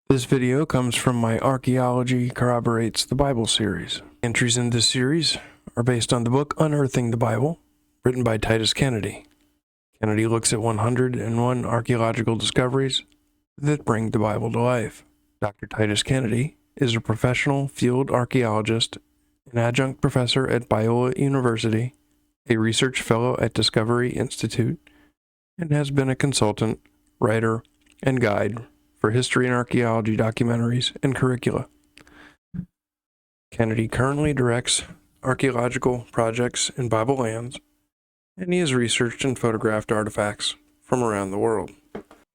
This video comes from my Archaeology Corroborates the Bible series. Entries in this series are based on the book Unearthing the Bible, written by Titus Kennedy. Kennedy looks at 101 archaeological discoveries that bring the Bible to life. Dr. Titus Kennedy is a professional field archaeologist, an adjunct professor at Biola University, a research fellow at Discovery Institute, and has been a consultant, writer, and guide for history and archaeology documentaries and curricula. Kennedy currently directs archaeological projects in Bible lands, and he has researched and photographed artifacts from around the world.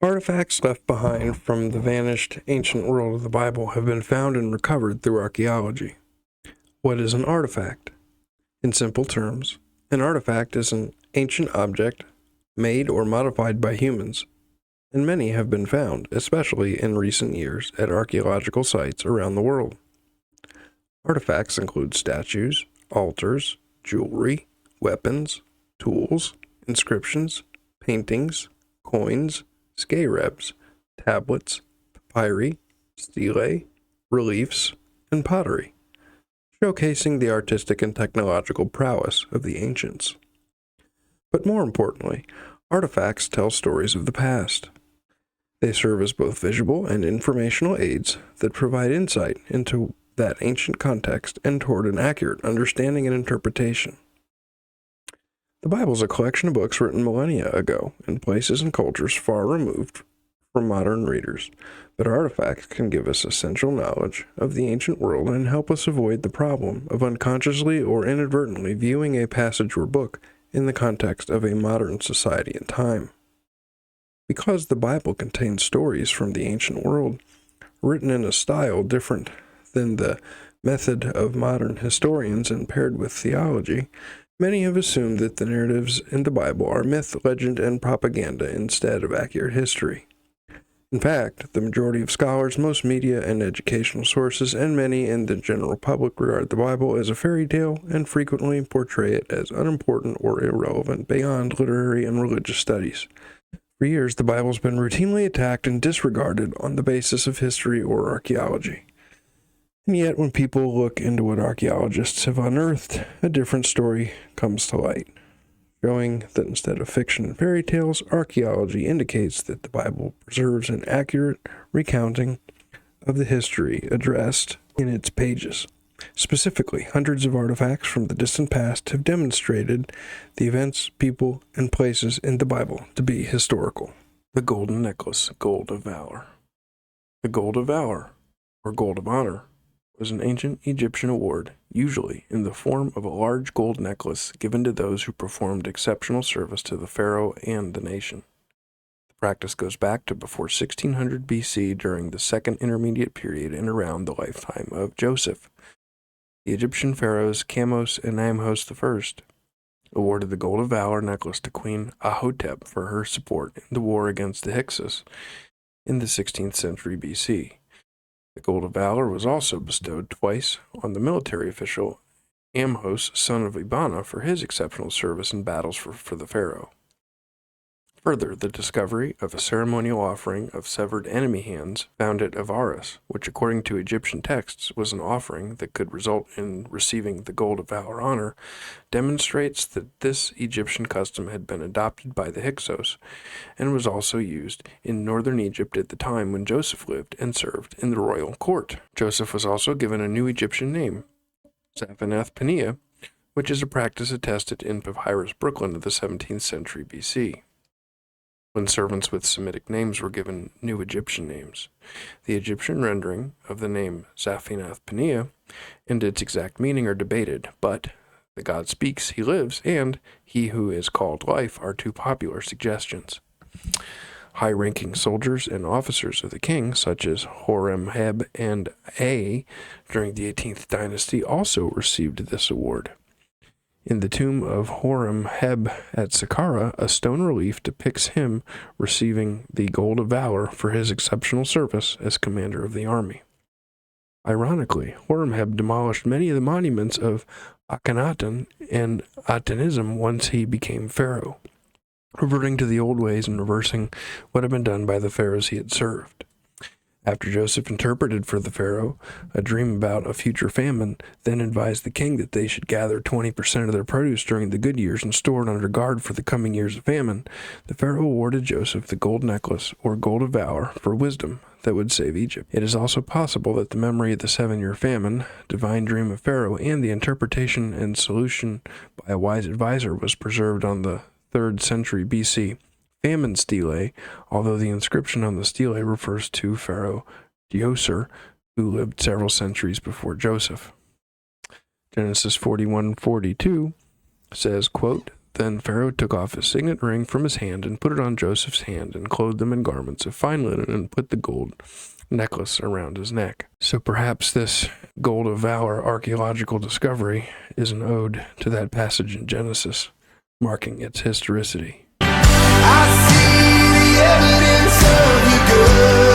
Artifacts left behind from the vanished ancient world of the Bible have been found and recovered through archaeology. What is an artifact? In simple terms, an artifact is an ancient object made or modified by humans, and many have been found, especially in recent years, at archaeological sites around the world. Artifacts include statues, altars, jewelry, weapons, tools, inscriptions, paintings, coins, scarabs, tablets, papyri, stelae, reliefs, and pottery, showcasing the artistic and technological prowess of the ancients. But more importantly, artifacts tell stories of the past. They serve as both visual and informational aids that provide insight into that ancient context and toward an accurate understanding and interpretation. The Bible is a collection of books written millennia ago in places and cultures far removed from modern readers, but artifacts can give us essential knowledge of the ancient world and help us avoid the problem of unconsciously or inadvertently viewing a passage or book in the context of a modern society and time. Because the Bible contains stories from the ancient world, written in a style different than the method of modern historians and paired with theology, many have assumed that the narratives in the Bible are myth, legend, and propaganda instead of accurate history. In fact, the majority of scholars, most media and educational sources, and many in the general public regard the Bible as a fairy tale and frequently portray it as unimportant or irrelevant beyond literary and religious studies. For years, the Bible's been routinely attacked and disregarded on the basis of history or archaeology. And yet, when people look into what archaeologists have unearthed, a different story comes to light, showing that instead of fiction and fairy tales, archaeology indicates that the Bible preserves an accurate recounting of the history addressed in its pages. Specifically, hundreds of artifacts from the distant past have demonstrated the events, people, and places in the Bible to be historical. The Golden Necklace, Gold of Valor. The Gold of Valor, or Gold of Honor, was an ancient Egyptian award, usually in the form of a large gold necklace given to those who performed exceptional service to the pharaoh and the nation. The practice goes back to before 1600 BC during the Second Intermediate Period and around the lifetime of Joseph. The Egyptian pharaohs Kamose and Amhose I awarded the Gold of Valor necklace to Queen Ahhotep for her support in the war against the Hyksos in the 16th century BC. The Gold of Valor was also bestowed twice on the military official Amhose, son of Ebana, for his exceptional service in battles for the pharaoh. Further, the discovery of a ceremonial offering of severed enemy hands found at Ava-ris, which according to Egyptian texts was an offering that could result in receiving the Gold of Valor honor, demonstrates that this Egyptian custom had been adopted by the Hyksos and was also used in northern Egypt at the time when Joseph lived and served in the royal court. Joseph was also given a new Egyptian name, Zaphenath-paneah, which is a practice attested in Papyrus Brooklyn of the 17th century BC. When servants with Semitic names were given new Egyptian names, the Egyptian rendering of the name Zaphenath-paneah and its exact meaning are debated, but the God speaks, he lives, and he who is called life are two popular suggestions. High-ranking soldiers and officers of the king, such as Horem-heb and Ay during the 18th Dynasty, also received this award. In the tomb of Horem-heb at Saqqara, a stone relief depicts him receiving the Gold of Valor for his exceptional service as commander of the army. Ironically, Horem-heb demolished many of the monuments of Akhenaten and Atenism once he became pharaoh, reverting to the old ways and reversing what had been done by the pharaohs he had served. After Joseph interpreted for the pharaoh a dream about a future famine, then advised the king that they should gather 20% of their produce during the good years and store it under guard for the coming years of famine, the pharaoh awarded Joseph the gold necklace, or Gold of Valor, for wisdom that would save Egypt. It is also possible that the memory of the 7-year famine, divine dream of Pharaoh, and the interpretation and solution by a wise advisor was preserved on the 3rd century BC. Famine stele, although the inscription on the stele refers to Pharaoh Djoser, who lived several centuries before Joseph. Genesis 41:42 says, quote, "Then Pharaoh took off his signet ring from his hand and put it on Joseph's hand and clothed him in garments of fine linen and put the gold necklace around his neck." So perhaps this Gold of Valor archaeological discovery is an ode to that passage in Genesis, marking its historicity. I see the evidence of your good.